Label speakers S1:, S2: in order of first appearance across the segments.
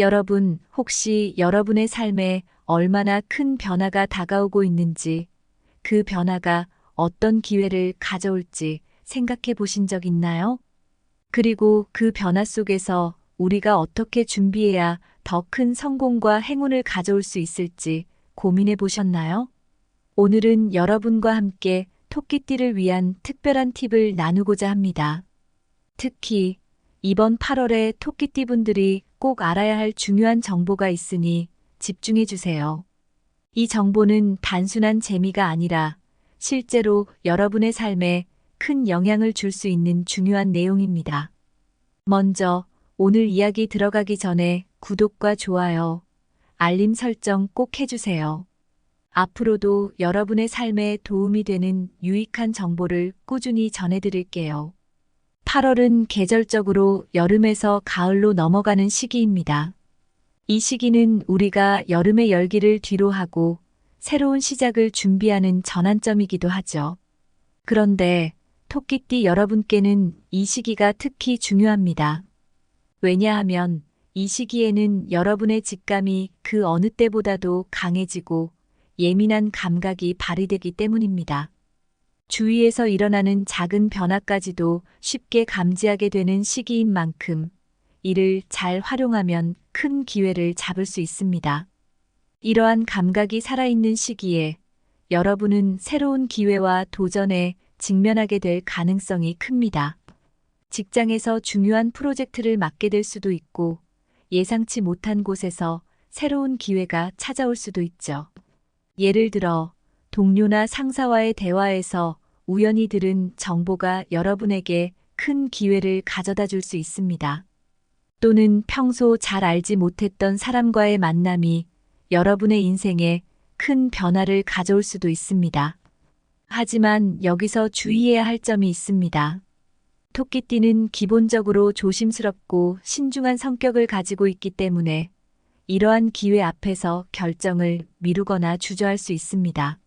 S1: 여러분, 혹시 여러분의 삶에 얼마나 큰 변화가 다가오고 있는지, 그 변화가 어떤 기회를 가져올지 생각해 보신 적 있나요? 그리고 그 변화 속에서 우리가 어떻게 준비해야 더 큰 성공과 행운을 가져올 수 있을지 고민해 보셨나요? 오늘은 여러분과 함께 토끼띠를 위한 특별한 팁을 나누고자 합니다. 특히 이번 8월에 토끼띠 분들이 꼭 알아야 할 중요한 정보가 있으니 집중해 주세요. 이 정보는 단순한 재미가 아니라 실제로 여러분의 삶에 큰 영향을 줄 수 있는 중요한 내용입니다. 먼저 오늘 이야기 들어가기 전에 구독과 좋아요, 알림 설정 꼭 해주세요. 앞으로도 여러분의 삶에 도움이 되는 유익한 정보를 꾸준히 전해드릴게요. 8월은 계절적으로 여름에서 가을로 넘어가는 시기입니다. 이 시기는 우리가 여름의 열기를 뒤로하고 새로운 시작을 준비하는 전환점이기도 하죠. 그런데 토끼띠 여러분께는 이 시기가 특히 중요합니다. 왜냐하면 이 시기에는 여러분의 직감이 그 어느 때보다도 강해지고 예민한 감각이 발휘되기 때문입니다. 주위에서 일어나는 작은 변화까지도 쉽게 감지하게 되는 시기인 만큼 이를 잘 활용하면 큰 기회를 잡을 수 있습니다. 이러한 감각이 살아있는 시기에 여러분은 새로운 기회와 도전에 직면하게 될 가능성이 큽니다. 직장에서 중요한 프로젝트를 맡게 될 수도 있고 예상치 못한 곳에서 새로운 기회가 찾아올 수도 있죠. 예를 들어 동료나 상사와의 대화에서 우연히 들은 정보가 여러분에게 큰 기회를 가져다 줄 수 있습니다. 또는 평소 잘 알지 못했던 사람과의 만남이 여러분의 인생에 큰 변화를 가져올 수도 있습니다. 하지만 여기서 주의해야 할 점이 있습니다. 토끼띠는 기본적으로 조심스럽고 신중한 성격을 가지고 있기 때문에 이러한 기회 앞에서 결정을 미루거나 주저할 수 있습니다.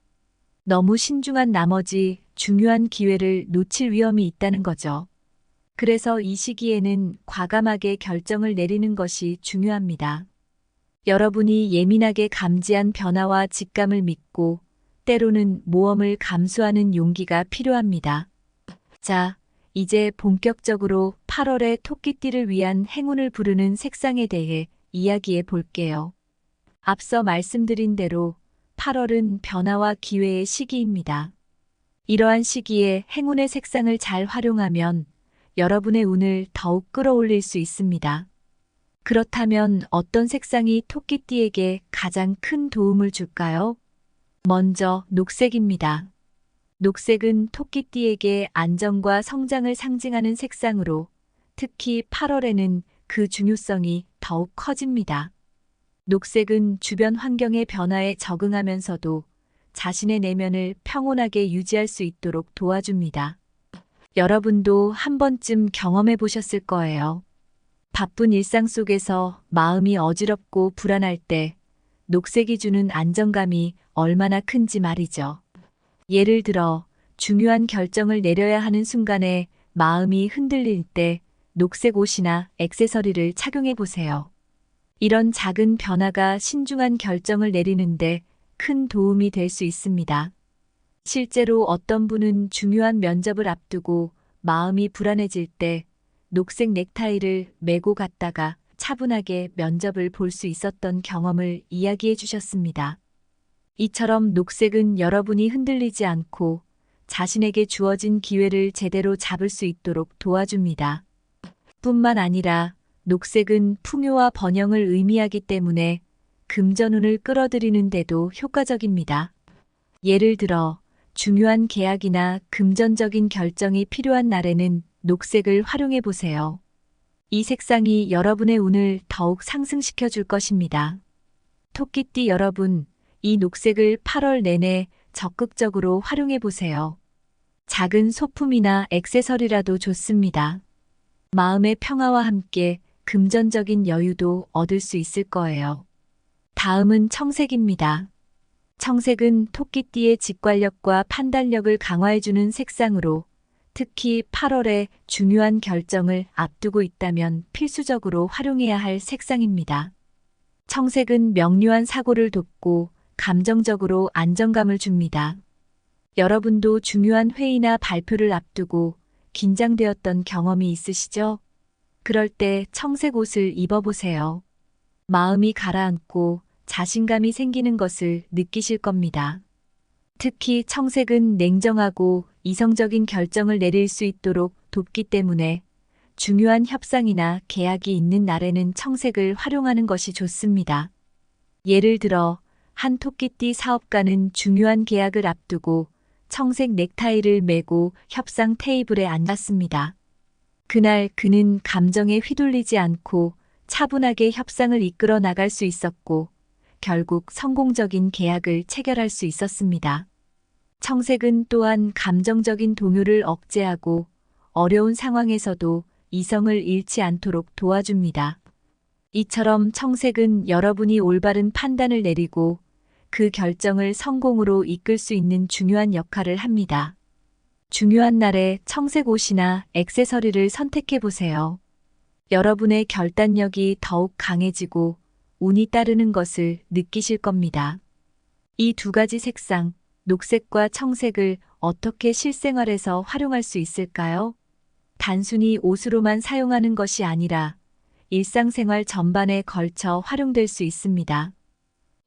S1: 너무 신중한 나머지 중요한 기회를 놓칠 위험이 있다는 거죠. 그래서 이 시기에는 과감하게 결정을 내리는 것이 중요합니다. 여러분이 예민하게 감지한 변화와 직감을 믿고 때로는 모험을 감수하는 용기가 필요합니다. 자, 이제 본격적으로 8월의 토끼띠를 위한 행운을 부르는 색상에 대해 이야기해 볼게요. 앞서 말씀드린 대로 8월은 변화와 기회의 시기입니다. 이러한 시기에 행운의 색상을 잘 활용하면 여러분의 운을 더욱 끌어올릴 수 있습니다. 그렇다면 어떤 색상이 토끼띠에게 가장 큰 도움을 줄까요? 먼저 녹색입니다. 녹색은 토끼띠에게 안정과 성장을 상징하는 색상으로 특히 8월에는 그 중요성이 더욱 커집니다. 녹색은 주변 환경의 변화에 적응하면서도 자신의 내면을 평온하게 유지할 수 있도록 도와줍니다. 여러분도 한 번쯤 경험해 보셨을 거예요. 바쁜 일상 속에서 마음이 어지럽고 불안할 때 녹색이 주는 안정감이 얼마나 큰지 말이죠. 예를 들어 중요한 결정을 내려야 하는 순간에 마음이 흔들릴 때 녹색 옷이나 액세서리를 착용해 보세요. 이런 작은 변화가 신중한 결정을 내리는데 큰 도움이 될 수 있습니다. 실제로 어떤 분은 중요한 면접을 앞두고 마음이 불안해질 때 녹색 넥타이를 메고 갔다가 차분하게 면접을 볼 수 있었던 경험을 이야기해 주셨습니다. 이처럼 녹색은 여러분이 흔들리지 않고 자신에게 주어진 기회를 제대로 잡을 수 있도록 도와줍니다. 뿐만 아니라 녹색은 풍요와 번영을 의미하기 때문에 금전운을 끌어들이는 데도 효과적입니다. 예를 들어 중요한 계약이나 금전적인 결정이 필요한 날에는 녹색을 활용해 보세요. 이 색상이 여러분의 운을 더욱 상승시켜 줄 것입니다. 토끼띠 여러분, 이 녹색을 8월 내내 적극적으로 활용해 보세요. 작은 소품이나 액세서리라도 좋습니다. 마음의 평화와 함께 금전적인 여유도 얻을 수 있을 거예요. 다음은 청색입니다. 청색은 토끼띠의 직관력과 판단력을 강화해주는 색상으로 특히 8월에 중요한 결정을 앞두고 있다면 필수적으로 활용해야 할 색상입니다. 청색은 명료한 사고를 돕고 감정적으로 안정감을 줍니다. 여러분도 중요한 회의나 발표를 앞두고 긴장되었던 경험이 있으시죠? 그럴 때 청색 옷을 입어보세요. 마음이 가라앉고 자신감이 생기는 것을 느끼실 겁니다. 특히 청색은 냉정하고 이성적인 결정을 내릴 수 있도록 돕기 때문에 중요한 협상이나 계약이 있는 날에는 청색을 활용하는 것이 좋습니다. 예를 들어, 한 토끼띠 사업가는 중요한 계약을 앞두고 청색 넥타이를 메고 협상 테이블에 앉았습니다. 그날 그는 감정에 휘둘리지 않고 차분하게 협상을 이끌어 나갈 수 있었고, 결국 성공적인 계약을 체결할 수 있었습니다. 청색은 또한 감정적인 동요를 억제하고 어려운 상황에서도 이성을 잃지 않도록 도와줍니다. 이처럼 청색은 여러분이 올바른 판단을 내리고 그 결정을 성공으로 이끌 수 있는 중요한 역할을 합니다. 중요한 날에 청색 옷이나 액세서리를 선택해 보세요. 여러분의 결단력이 더욱 강해지고 운이 따르는 것을 느끼실 겁니다. 이 두 가지 색상, 녹색과 청색을 어떻게 실생활에서 활용할 수 있을까요? 단순히 옷으로만 사용하는 것이 아니라 일상생활 전반에 걸쳐 활용될 수 있습니다.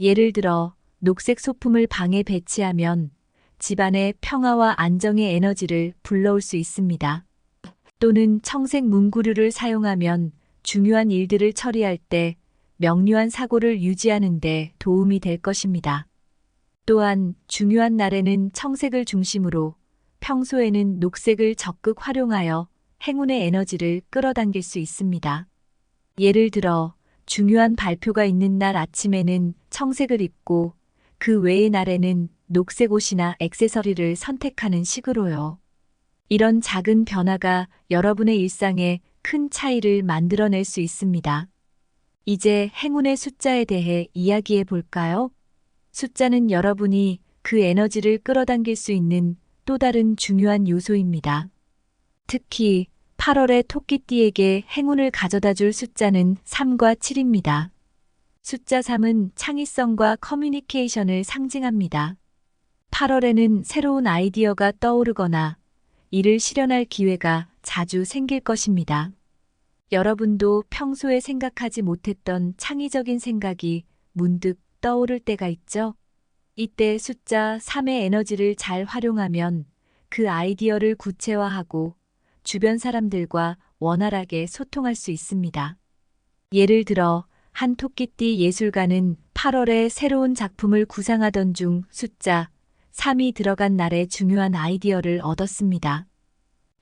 S1: 예를 들어, 녹색 소품을 방에 배치하면 집안의 평화와 안정의 에너지를 불러올 수 있습니다. 또는 청색 문구류를 사용하면 중요한 일들을 처리할 때 명료한 사고를 유지하는 데 도움이 될 것입니다. 또한 중요한 날에는 청색을 중심으로 평소에는 녹색을 적극 활용하여 행운의 에너지를 끌어당길 수 있습니다. 예를 들어, 중요한 발표가 있는 날 아침에는 청색을 입고 그 외의 날에는 녹색 옷이나 액세서리를 선택하는 식으로요. 이런 작은 변화가 여러분의 일상에 큰 차이를 만들어낼 수 있습니다. 이제 행운의 숫자에 대해 이야기해 볼까요? 숫자는 여러분이 그 에너지를 끌어당길 수 있는 또 다른 중요한 요소입니다. 특히 8월의 토끼띠에게 행운을 가져다 줄 숫자는 3과 7입니다. 숫자 3은 창의성과 커뮤니케이션을 상징합니다. 8월에는 새로운 아이디어가 떠오르거나 이를 실현할 기회가 자주 생길 것입니다. 여러분도 평소에 생각하지 못했던 창의적인 생각이 문득 떠오를 때가 있죠? 이때 숫자 3의 에너지를 잘 활용하면 그 아이디어를 구체화하고 주변 사람들과 원활하게 소통할 수 있습니다. 예를 들어, 한 토끼띠 예술가는 8월에 새로운 작품을 구상하던 중 숫자 3이 들어간 날에 중요한 아이디어를 얻었습니다.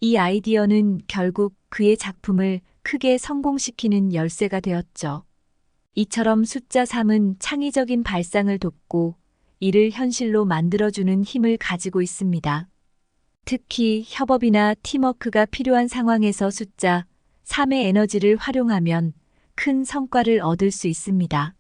S1: 이 아이디어는 결국 그의 작품을 크게 성공시키는 열쇠가 되었죠. 이처럼 숫자 3은 창의적인 발상을 돕고 이를 현실로 만들어주는 힘을 가지고 있습니다. 특히 협업이나 팀워크가 필요한 상황에서 숫자 3의 에너지를 활용하면 큰 성과를 얻을 수 있습니다.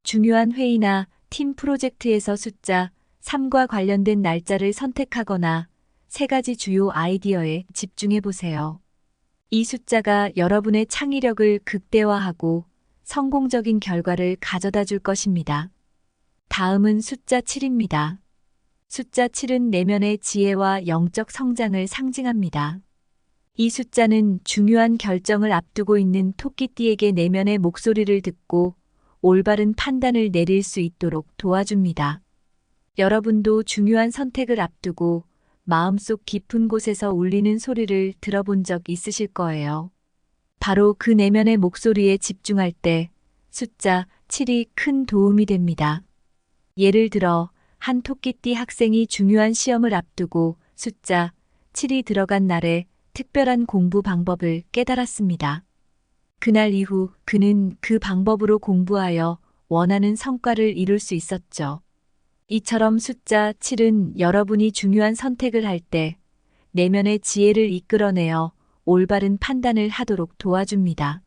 S1: 중요한 회의나 팀 프로젝트에서 숫자 3과 관련된 날짜를 선택하거나 세 가지 주요 아이디어에 집중해 보세요. 이 숫자가 여러분의 창의력을 극대화하고 성공적인 결과를 가져다 줄 것입니다. 다음은 숫자 7입니다. 숫자 7은 내면의 지혜와 영적 성장을 상징합니다. 이 숫자는 중요한 결정을 앞두고 있는 토끼띠에게 내면의 목소리를 듣고 올바른 판단을 내릴 수 있도록 도와줍니다. 여러분도 중요한 선택을 앞두고 마음속 깊은 곳에서 울리는 소리를 들어본 적 있으실 거예요. 바로 그 내면의 목소리에 집중할 때 숫자 7이 큰 도움이 됩니다. 예를 들어, 한 토끼띠 학생이 중요한 시험을 앞두고 숫자 7이 들어간 날에 특별한 공부 방법을 깨달았습니다. 그날 이후 그는 그 방법으로 공부하여 원하는 성과를 이룰 수 있었죠. 이처럼 숫자 7은 여러분이 중요한 선택을 할 때 내면의 지혜를 이끌어내어 올바른 판단을 하도록 도와줍니다.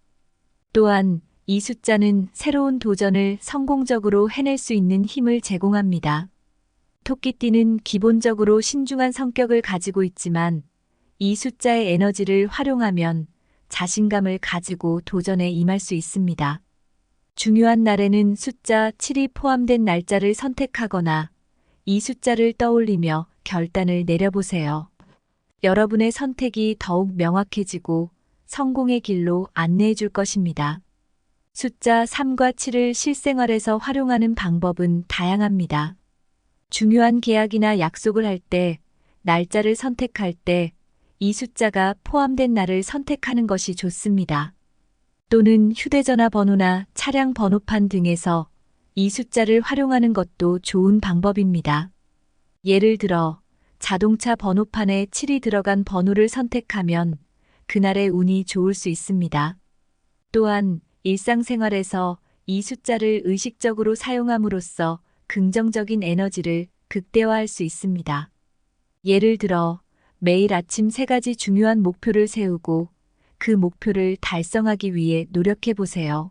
S1: 또한 이 숫자는 새로운 도전을 성공적으로 해낼 수 있는 힘을 제공합니다. 토끼띠는 기본적으로 신중한 성격을 가지고 있지만 이 숫자의 에너지를 활용하면 자신감을 가지고 도전에 임할 수 있습니다. 중요한 날에는 숫자 7이 포함된 날짜를 선택하거나 이 숫자를 떠올리며 결단을 내려보세요. 여러분의 선택이 더욱 명확해지고 성공의 길로 안내해 줄 것입니다. 숫자 3과 7을 실생활에서 활용하는 방법은 다양합니다. 중요한 계약이나 약속을 할 때, 날짜를 선택할 때 이 숫자가 포함된 날을 선택하는 것이 좋습니다. 또는 휴대전화 번호나 차량 번호판 등에서 이 숫자를 활용하는 것도 좋은 방법입니다. 예를 들어 자동차 번호판에 7이 들어간 번호를 선택하면 그날의 운이 좋을 수 있습니다. 또한 일상생활에서 이 숫자를 의식적으로 사용함으로써 긍정적인 에너지를 극대화할 수 있습니다. 예를 들어 매일 아침 3가지 중요한 목표를 세우고 그 목표를 달성하기 위해 노력해 보세요.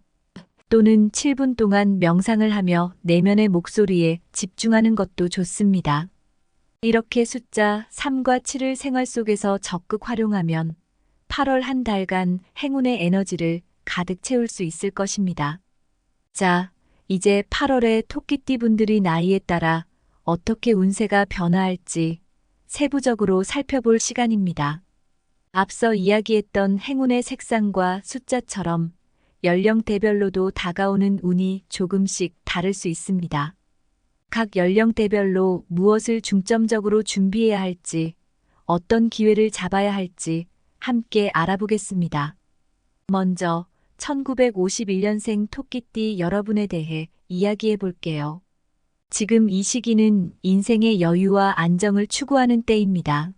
S1: 또는 7분 동안 명상을 하며 내면의 목소리에 집중하는 것도 좋습니다. 이렇게 숫자 3과 7을 생활 속에서 적극 활용하면 8월 한 달간 행운의 에너지를 가득 채울 수 있을 것입니다. 자, 이제 8월에 토끼띠 분들이 나이에 따라 어떻게 운세가 변화할지 세부적으로 살펴볼 시간입니다. 앞서 이야기했던 행운의 색상과 숫자처럼 연령대별로도 다가오는 운이 조금씩 다를 수 있습니다. 각 연령대별로 무엇을 중점적으로 준비해야 할지, 어떤 기회를 잡아야 할지 함께 알아보겠습니다. 먼저 1951년생 토끼띠 여러분에 대해 이야기해 볼게요. 지금 이 시기는 인생의 여유와 안정을 추구하는 때입니다.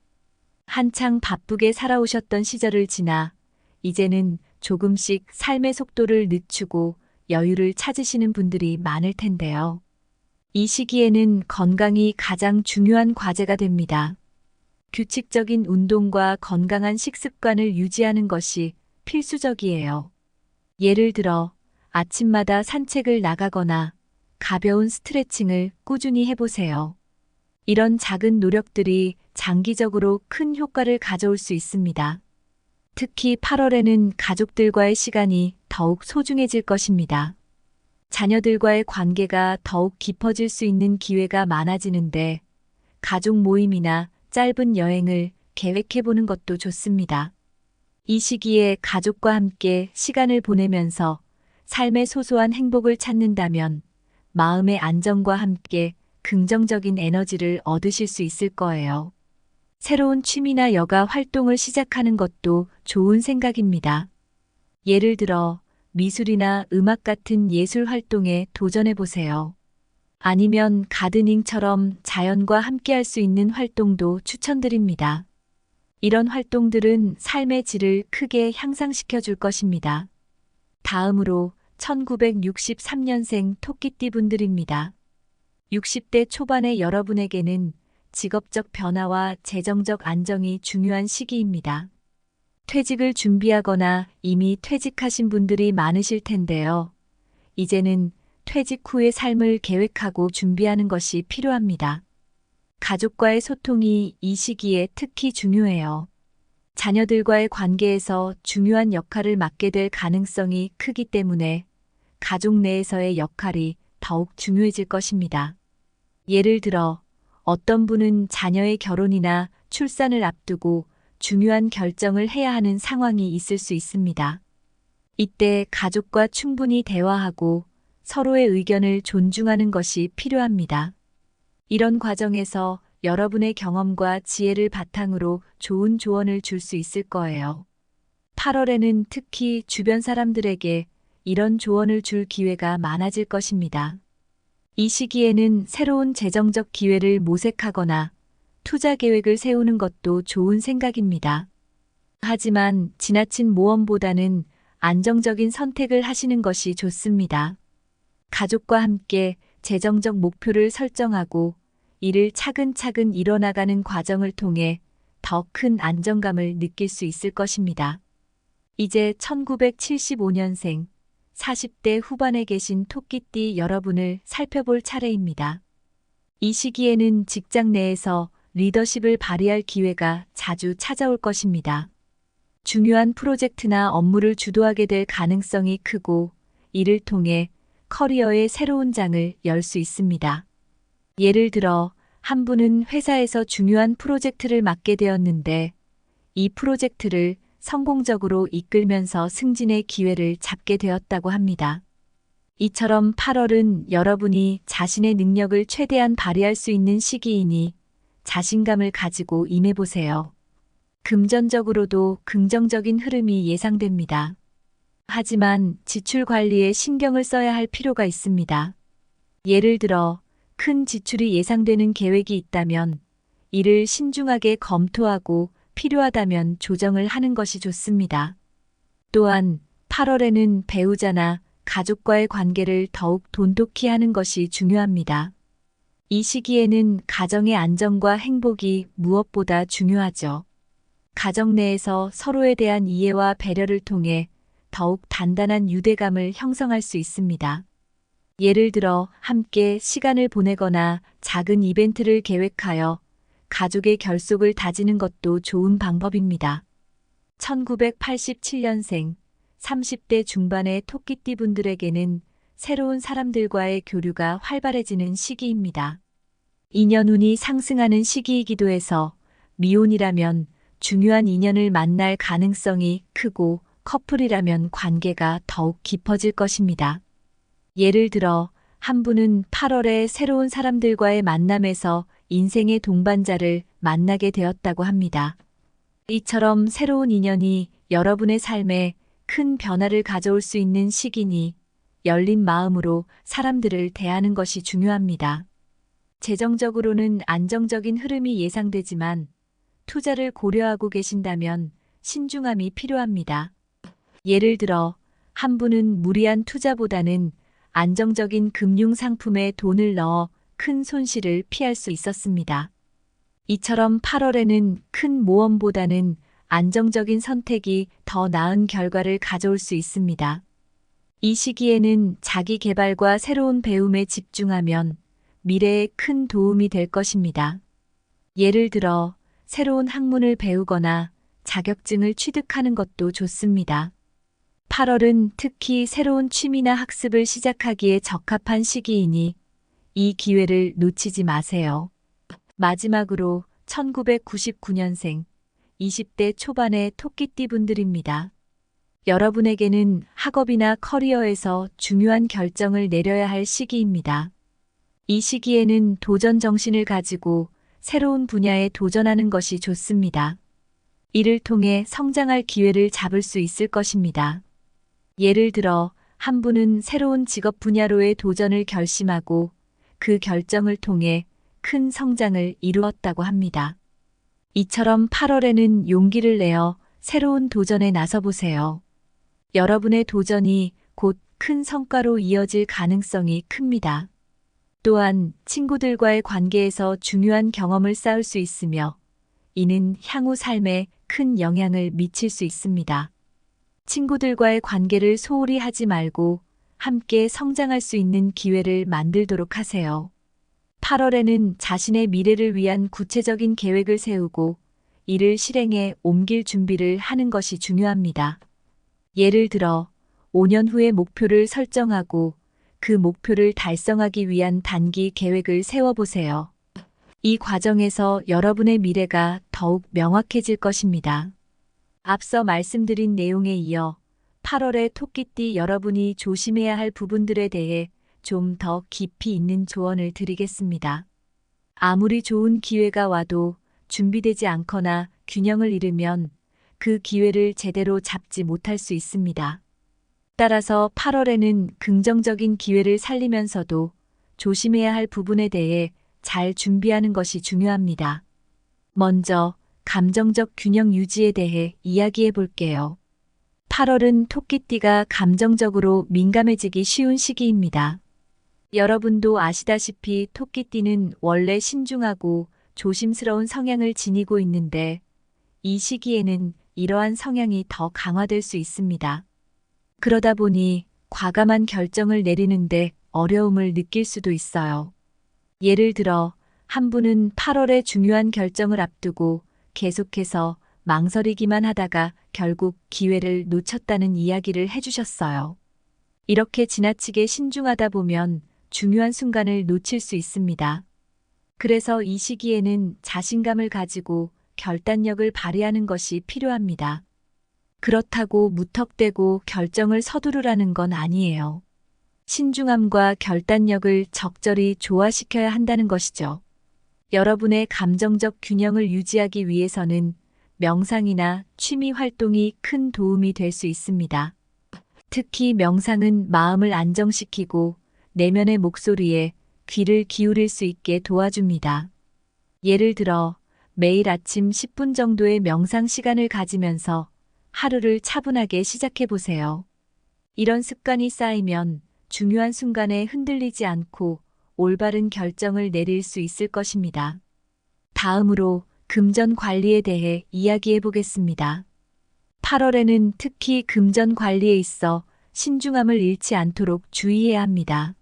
S1: 한창 바쁘게 살아오셨던 시절을 지나 이제는 조금씩 삶의 속도를 늦추고 여유를 찾으시는 분들이 많을 텐데요. 이 시기에는 건강이 가장 중요한 과제가 됩니다. 규칙적인 운동과 건강한 식습관을 유지하는 것이 필수적이에요. 예를 들어 아침마다 산책을 나가거나 가벼운 스트레칭을 꾸준히 해보세요. 이런 작은 노력들이 장기적으로 큰 효과를 가져올 수 있습니다. 특히 8월에는 가족들과의 시간이 더욱 소중해질 것입니다. 자녀들과의 관계가 더욱 깊어질 수 있는 기회가 많아지는데 가족 모임이나 짧은 여행을 계획해보는 것도 좋습니다. 이 시기에 가족과 함께 시간을 보내면서 삶의 소소한 행복을 찾는다면 마음의 안정과 함께 긍정적인 에너지를 얻으실 수 있을 거예요. 새로운 취미나 여가 활동을 시작하는 것도 좋은 생각입니다. 예를 들어 미술이나 음악 같은 예술 활동에 도전해 보세요. 아니면 가드닝처럼 자연과 함께할 수 있는 활동도 추천드립니다. 이런 활동들은 삶의 질을 크게 향상시켜 줄 것입니다. 다음으로 1963년생 토끼띠 분들입니다. 60대 초반의 여러분에게는 직업적 변화와 재정적 안정이 중요한 시기입니다. 퇴직을 준비하거나 이미 퇴직하신 분들이 많으실 텐데요. 이제는 퇴직 후의 삶을 계획하고 준비하는 것이 필요합니다. 가족과의 소통이 이 시기에 특히 중요해요. 자녀들과의 관계에서 중요한 역할을 맡게 될 가능성이 크기 때문에 가족 내에서의 역할이 더욱 중요해질 것입니다. 예를 들어 어떤 분은 자녀의 결혼이나 출산을 앞두고 중요한 결정을 해야 하는 상황이 있을 수 있습니다. 이때 가족과 충분히 대화하고 서로의 의견을 존중하는 것이 필요합니다. 이런 과정에서 여러분의 경험과 지혜를 바탕으로 좋은 조언을 줄 수 있을 거예요. 8월에는 특히 주변 사람들에게 이런 조언을 줄 기회가 많아질 것입니다. 이 시기에는 새로운 재정적 기회를 모색하거나 투자 계획을 세우는 것도 좋은 생각입니다. 하지만 지나친 모험보다는 안정적인 선택을 하시는 것이 좋습니다. 가족과 함께 재정적 목표를 설정하고 이를 차근차근 이뤄나가는 과정을 통해 더 큰 안정감을 느낄 수 있을 것입니다. 이제 1975년생 40대 후반에 계신 토끼띠 여러분을 살펴볼 차례입니다. 이 시기에는 직장 내에서 리더십을 발휘할 기회가 자주 찾아올 것입니다. 중요한 프로젝트나 업무를 주도하게 될 가능성이 크고 이를 통해 커리어의 새로운 장을 열 수 있습니다. 예를 들어 한 분은 회사에서 중요한 프로젝트를 맡게 되었는데 이 프로젝트를 성공적으로 이끌면서 승진의 기회를 잡게 되었다고 합니다. 이처럼 8월은 여러분이 자신의 능력을 최대한 발휘할 수 있는 시기이니 자신감을 가지고 임해보세요. 금전적으로도 긍정적인 흐름이 예상됩니다. 하지만 지출 관리에 신경을 써야 할 필요가 있습니다. 예를 들어 큰 지출이 예상되는 계획이 있다면 이를 신중하게 검토하고 필요하다면 조정을 하는 것이 좋습니다. 또한 8월에는 배우자나 가족과의 관계를 더욱 돈독히 하는 것이 중요합니다. 이 시기에는 가정의 안정과 행복이 무엇보다 중요하죠. 가정 내에서 서로에 대한 이해와 배려를 통해 더욱 단단한 유대감을 형성할 수 있습니다. 예를 들어 함께 시간을 보내거나 작은 이벤트를 계획하여 가족의 결속을 다지는 것도 좋은 방법입니다. 1987년생 30대 중반의 토끼띠 분들에게는 새로운 사람들과의 교류가 활발해지는 시기입니다. 인연운이 상승하는 시기이기도 해서 미혼이라면 중요한 인연을 만날 가능성이 크고 커플이라면 관계가 더욱 깊어질 것입니다. 예를 들어 한 분은 8월에 새로운 사람들과의 만남에서 인생의 동반자를 만나게 되었다고 합니다. 이처럼 새로운 인연이 여러분의 삶에 큰 변화를 가져올 수 있는 시기니 열린 마음으로 사람들을 대하는 것이 중요합니다. 재정적으로는 안정적인 흐름이 예상되지만 투자를 고려하고 계신다면 신중함이 필요합니다. 예를 들어 한 분은 무리한 투자보다는 안정적인 금융 상품에 돈을 넣어 큰 손실을 피할 수 있었습니다. 이처럼 8월에는 큰 모험보다는 안정적인 선택이 더 나은 결과를 가져올 수 있습니다. 이 시기에는 자기 개발과 새로운 배움에 집중하면 미래에 큰 도움이 될 것입니다. 예를 들어 새로운 학문을 배우거나 자격증을 취득하는 것도 좋습니다. 8월은 특히 새로운 취미나 학습을 시작하기에 적합한 시기이니 이 기회를 놓치지 마세요. 마지막으로 1999년생 20대 초반의 토끼띠 분들입니다. 여러분에게는 학업이나 커리어에서 중요한 결정을 내려야 할 시기입니다. 이 시기에는 도전 정신을 가지고 새로운 분야에 도전하는 것이 좋습니다. 이를 통해 성장할 기회를 잡을 수 있을 것입니다. 예를 들어 한 분은 새로운 직업 분야로의 도전을 결심하고 그 결정을 통해 큰 성장을 이루었다고 합니다. 이처럼 8월에는 용기를 내어 새로운 도전에 나서보세요. 여러분의 도전이 곧 큰 성과로 이어질 가능성이 큽니다. 또한 친구들과의 관계에서 중요한 경험을 쌓을 수 있으며 이는 향후 삶에 큰 영향을 미칠 수 있습니다. 친구들과의 관계를 소홀히 하지 말고 함께 성장할 수 있는 기회를 만들도록 하세요. 8월에는 자신의 미래를 위한 구체적인 계획을 세우고 이를 실행에 옮길 준비를 하는 것이 중요합니다. 예를 들어 5년 후의 목표를 설정하고 그 목표를 달성하기 위한 단기 계획을 세워보세요. 이 과정에서 여러분의 미래가 더욱 명확해질 것입니다. 앞서 말씀드린 내용에 이어 8월의 토끼띠 여러분이 조심해야 할 부분들에 대해 좀 더 깊이 있는 조언을 드리겠습니다. 아무리 좋은 기회가 와도 준비되지 않거나 균형을 잃으면 그 기회를 제대로 잡지 못할 수 있습니다. 따라서 8월에는 긍정적인 기회를 살리면서도 조심해야 할 부분에 대해 잘 준비하는 것이 중요합니다. 먼저 감정적 균형 유지에 대해 이야기해 볼게요. 8월은 토끼띠가 감정적으로 민감해지기 쉬운 시기입니다. 여러분도 아시다시피 토끼띠는 원래 신중하고 조심스러운 성향을 지니고 있는데 이 시기에는 이러한 성향이 더 강화될 수 있습니다. 그러다 보니 과감한 결정을 내리는데 어려움을 느낄 수도 있어요. 예를 들어 한 분은 8월에 중요한 결정을 앞두고 계속해서 망설이기만 하다가 결국 기회를 놓쳤다는 이야기를 해주셨어요. 이렇게 지나치게 신중하다 보면 중요한 순간을 놓칠 수 있습니다. 그래서 이 시기에는 자신감을 가지고 결단력을 발휘하는 것이 필요합니다. 그렇다고 무턱대고 결정을 서두르라는 건 아니에요. 신중함과 결단력을 적절히 조화시켜야 한다는 것이죠. 여러분의 감정적 균형을 유지하기 위해서는 명상이나 취미 활동이 큰 도움이 될 수 있습니다. 특히 명상은 마음을 안정시키고 내면의 목소리에 귀를 기울일 수 있게 도와줍니다. 예를 들어 매일 아침 10분 정도의 명상 시간을 가지면서 하루를 차분하게 시작해 보세요. 이런 습관이 쌓이면 중요한 순간에 흔들리지 않고 올바른 결정을 내릴 수 있을 것입니다. 다음으로 금전 관리에 대해 이야기해 보겠습니다. 8월에는 특히 금전 관리에 있어 신중함을 잃지 않도록 주의해야 합니다.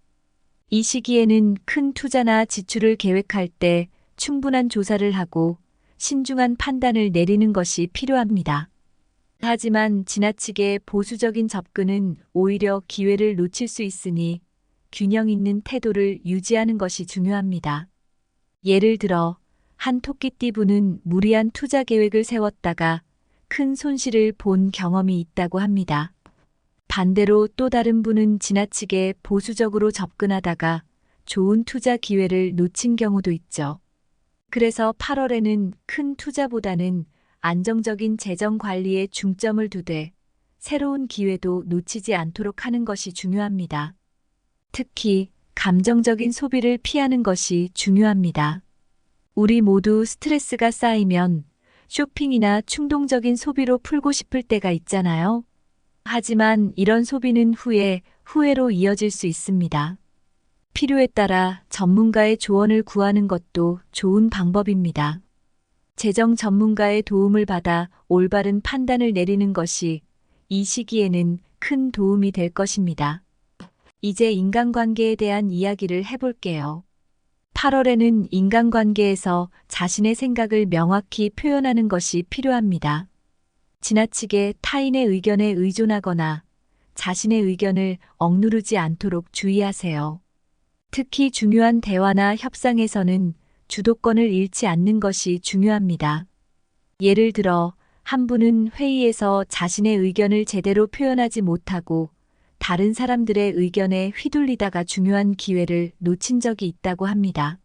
S1: 이 시기에는 큰 투자나 지출을 계획할 때 충분한 조사를 하고 신중한 판단을 내리는 것이 필요합니다. 하지만 지나치게 보수적인 접근은 오히려 기회를 놓칠 수 있으니 균형 있는 태도를 유지하는 것이 중요합니다. 예를 들어 한 토끼띠분은 무리한 투자 계획을 세웠다가 큰 손실을 본 경험이 있다고 합니다. 반대로 또 다른 분은 지나치게 보수적으로 접근하다가 좋은 투자 기회를 놓친 경우도 있죠. 그래서 8월에는 큰 투자보다는 안정적인 재정 관리에 중점을 두되 새로운 기회도 놓치지 않도록 하는 것이 중요합니다. 특히 감정적인 소비를 피하는 것이 중요합니다. 우리 모두 스트레스가 쌓이면 쇼핑이나 충동적인 소비로 풀고 싶을 때가 있잖아요. 하지만 이런 소비는 후회로 이어질 수 있습니다. 필요에 따라 전문가의 조언을 구하는 것도 좋은 방법입니다. 재정 전문가의 도움을 받아 올바른 판단을 내리는 것이 이 시기에는 큰 도움이 될 것입니다. 이제 인간관계에 대한 이야기를 해볼게요. 8월에는 인간관계에서 자신의 생각을 명확히 표현하는 것이 필요합니다. 지나치게 타인의 의견에 의존하거나 자신의 의견을 억누르지 않도록 주의하세요. 특히 중요한 대화나 협상에서는 주도권을 잃지 않는 것이 중요합니다. 예를 들어 한 분은 회의에서 자신의 의견을 제대로 표현하지 못하고 다른 사람들의 의견에 휘둘리다가 중요한 기회를 놓친 적이 있다고 합니다.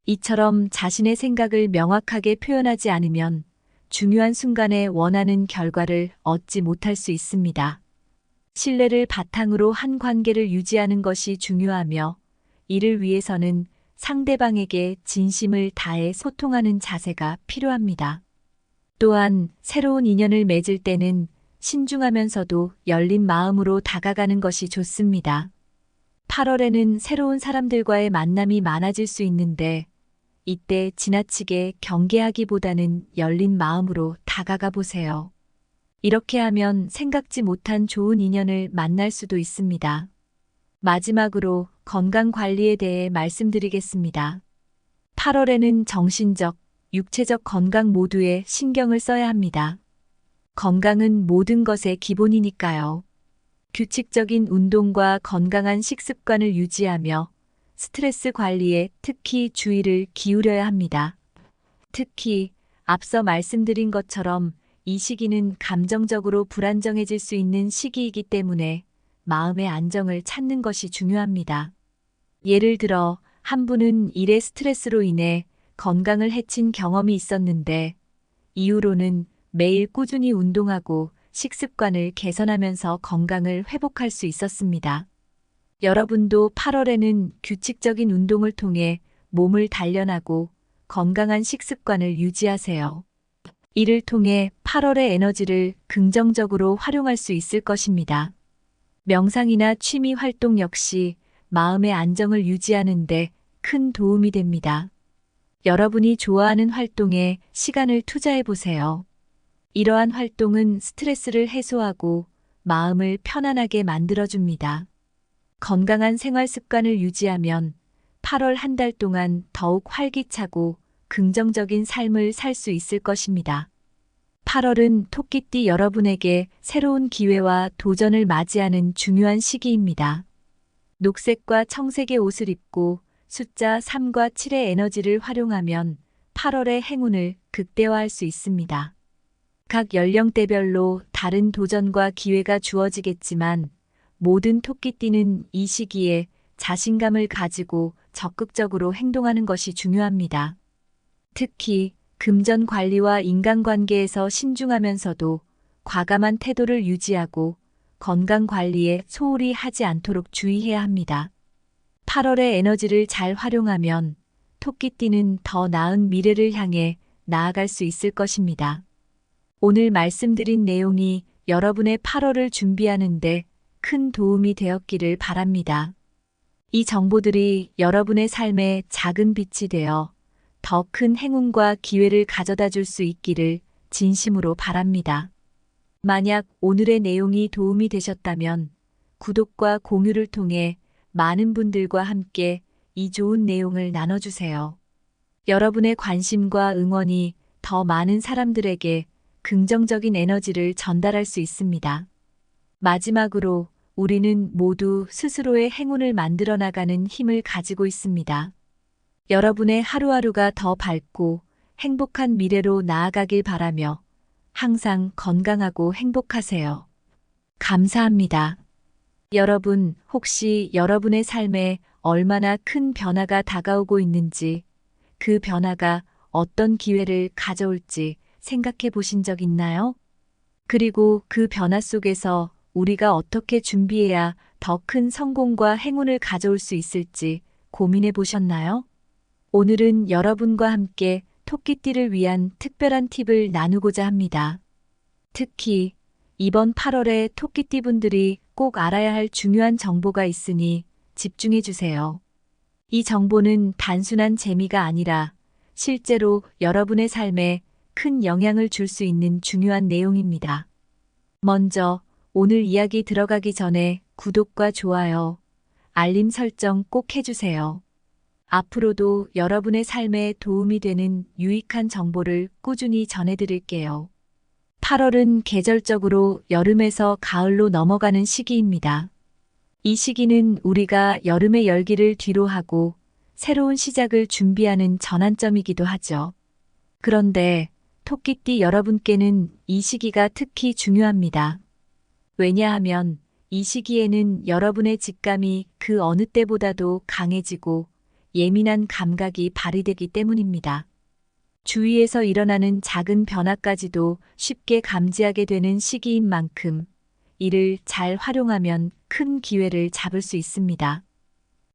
S1: 이처럼 자신의 생각을 명확하게 표현하지 않으면 중요한 순간에 원하는 결과를 얻지 못할 수 있습니다. 신뢰를 바탕으로 한 관계를 유지하는 것이 중요하며 이를 위해서는 상대방에게 진심을 다해 소통하는 자세가 필요합니다. 또한 새로운 인연을 맺을 때는 신중하면서도 열린 마음으로 다가가는 것이 좋습니다. 8월에는 새로운 사람들과의 만남이 많아질 수 있는데 이때 지나치게 경계하기보다는 열린 마음으로 다가가 보세요. 이렇게 하면 생각지 못한 좋은 인연을 만날 수도 있습니다. 마지막으로 건강 관리에 대해 말씀드리겠습니다. 8월에는 정신적, 육체적 건강 모두에 신경을 써야 합니다. 건강은 모든 것의 기본이니까요. 규칙적인 운동과 건강한 식습관을 유지하며 스트레스 관리에 특히 주의를 기울여야 합니다. 특히 앞서 말씀드린 것처럼 이 시기는 감정적으로 불안정해질 수 있는 시기이기 때문에 마음의 안정을 찾는 것이 중요합니다. 예를 들어 한 분은 일의 스트레스로 인해 건강을 해친 경험이 있었는데 이후로는 매일 꾸준히 운동하고 식습관을 개선하면서 건강을 회복할 수 있었습니다. 여러분도 8월에는 규칙적인 운동을 통해 몸을 단련하고 건강한 식습관을 유지하세요. 이를 통해 8월의 에너지를 긍정적으로 활용할 수 있을 것입니다. 명상이나 취미 활동 역시 마음의 안정을 유지하는 데 큰 도움이 됩니다. 여러분이 좋아하는 활동에 시간을 투자해 보세요. 이러한 활동은 스트레스를 해소하고 마음을 편안하게 만들어줍니다. 건강한 생활 습관을 유지하면 8월 한 달 동안 더욱 활기차고 긍정적인 삶을 살 수 있을 것입니다. 8월은 토끼띠 여러분에게 새로운 기회와 도전을 맞이하는 중요한 시기입니다. 녹색과 청색의 옷을 입고 숫자 3과 7의 에너지를 활용하면 8월의 행운을 극대화할 수 있습니다. 각 연령대별로 다른 도전과 기회가 주어지겠지만 모든 토끼띠는 이 시기에 자신감을 가지고 적극적으로 행동하는 것이 중요합니다. 특히 금전 관리와 인간관계에서 신중하면서도 과감한 태도를 유지하고 건강 관리에 소홀히 하지 않도록 주의해야 합니다. 8월의 에너지를 잘 활용하면 토끼띠는 더 나은 미래를 향해 나아갈 수 있을 것입니다. 오늘 말씀드린 내용이 여러분의 8월을 준비하는데 큰 도움이 되었기를 바랍니다. 이 정보들이 여러분의 삶에 작은 빛이 되어 더 큰 행운과 기회를 가져다 줄 수 있기를 진심으로 바랍니다. 만약 오늘의 내용이 도움이 되셨다면 구독과 공유를 통해 많은 분들과 함께 이 좋은 내용을 나눠주세요. 여러분의 관심과 응원이 더 많은 사람들에게 긍정적인 에너지를 전달할 수 있습니다. 마지막으로 우리는 모두 스스로의 행운을 만들어 나가는 힘을 가지고 있습니다. 여러분의 하루하루가 더 밝고 행복한 미래로 나아가길 바라며 항상 건강하고 행복하세요. 감사합니다. 여러분, 혹시 여러분의 삶에 얼마나 큰 변화가 다가오고 있는지, 그 변화가 어떤 기회를 가져올지 생각해 보신 적 있나요? 그리고 그 변화 속에서 우리가 어떻게 준비해야 더 큰 성공과 행운을 가져올 수 있을지 고민해 보셨나요? 오늘은 여러분과 함께 토끼띠를 위한 특별한 팁을 나누고자 합니다. 특히 이번 8월에 토끼띠 분들이 꼭 알아야 할 중요한 정보가 있으니 집중해 주세요. 이 정보는 단순한 재미가 아니라 실제로 여러분의 삶에 큰 영향을 줄 수 있는 중요한 내용입니다. 먼저 오늘 이야기 들어가기 전에 구독과 좋아요, 알림 설정 꼭 해주세요. 앞으로도 여러분의 삶에 도움이 되는 유익한 정보를 꾸준히 전해드릴게요. 8월은 계절적으로 여름에서 가을로 넘어가는 시기입니다. 이 시기는 우리가 여름의 열기를 뒤로하고 새로운 시작을 준비하는 전환점이기도 하죠. 그런데 토끼띠 여러분께는 이 시기가 특히 중요합니다. 왜냐하면 이 시기에는 여러분의 직감이 그 어느 때보다도 강해지고 예민한 감각이 발휘되기 때문입니다. 주위에서 일어나는 작은 변화까지도 쉽게 감지하게 되는 시기인 만큼 이를 잘 활용하면 큰 기회를 잡을 수 있습니다.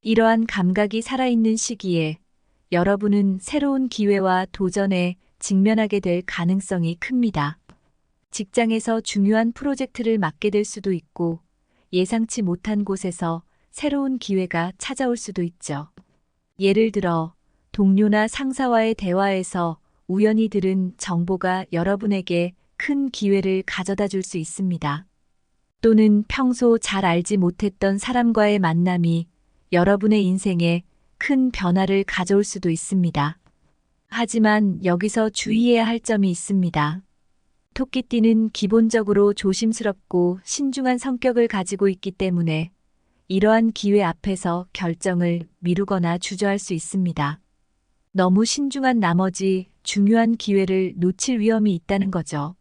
S1: 이러한 감각이 살아있는 시기에 여러분은 새로운 기회와 도전에 직면하게 될 가능성이 큽니다. 직장에서 중요한 프로젝트를 맡게 될 수도 있고 예상치 못한 곳에서 새로운 기회가 찾아올 수도 있죠. 예를 들어 동료나 상사와의 대화에서 우연히 들은 정보가 여러분에게 큰 기회를 가져다 줄 수 있습니다. 또는 평소 잘 알지 못했던 사람과의 만남이 여러분의 인생에 큰 변화를 가져올 수도 있습니다. 하지만 여기서 주의해야 할 점이 있습니다. 토끼띠는 기본적으로 조심스럽고 신중한 성격을 가지고 있기 때문에 이러한 기회 앞에서 결정을 미루거나 주저할 수 있습니다. 너무 신중한 나머지 중요한 기회를 놓칠 위험이 있다는 거죠.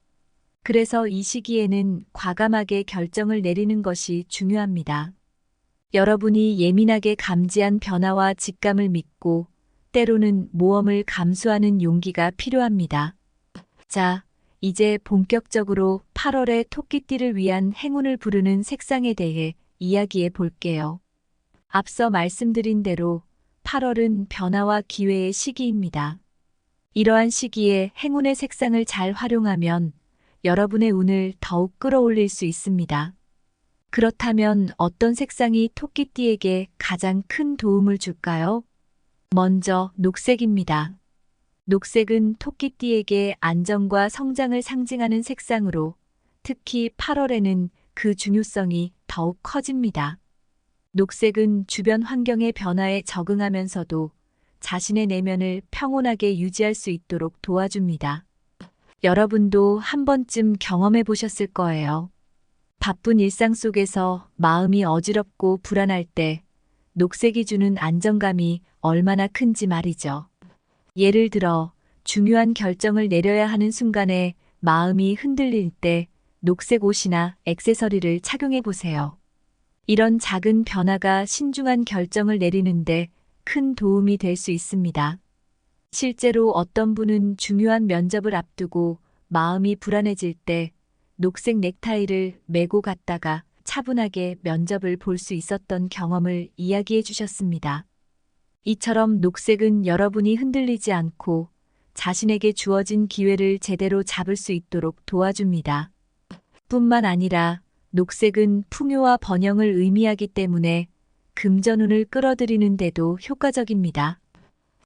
S1: 그래서 이 시기에는 과감하게 결정을 내리는 것이 중요합니다. 여러분이 예민하게 감지한 변화와 직감을 믿고 때로는 모험을 감수하는 용기가 필요합니다. 자, 이제 본격적으로 8월의 토끼띠를 위한 행운을 부르는 색상에 대해 이야기해 볼게요. 앞서 말씀드린 대로 8월은 변화와 기회의 시기입니다. 이러한 시기에 행운의 색상을 잘 활용하면 여러분의 운을 더욱 끌어올릴 수 있습니다. 그렇다면 어떤 색상이 토끼띠에게 가장 큰 도움을 줄까요? 먼저 녹색입니다. 녹색은 토끼띠에게 안정과 성장을 상징하는 색상으로 특히 8월에는 그 중요성이 더욱 커집니다. 녹색은 주변 환경의 변화에 적응하면서도 자신의 내면을 평온하게 유지할 수 있도록 도와줍니다. 여러분도 한 번쯤 경험해 보셨을 거예요. 바쁜 일상 속에서 마음이 어지럽고 불안할 때 녹색이 주는 안정감이 얼마나 큰지 말이죠. 예를 들어 중요한 결정을 내려야 하는 순간에 마음이 흔들릴 때 녹색 옷이나 액세서리를 착용해 보세요. 이런 작은 변화가 신중한 결정을 내리는데 큰 도움이 될 수 있습니다. 실제로 어떤 분은 중요한 면접을 앞두고 마음이 불안해질 때 녹색 넥타이를 메고 갔다가 차분하게 면접을 볼 수 있었던 경험을 이야기해 주셨습니다. 이처럼 녹색은 여러분이 흔들리지 않고 자신에게 주어진 기회를 제대로 잡을 수 있도록 도와줍니다. 뿐만 아니라 녹색은 풍요와 번영을 의미하기 때문에 금전운을 끌어들이는 데도 효과적입니다.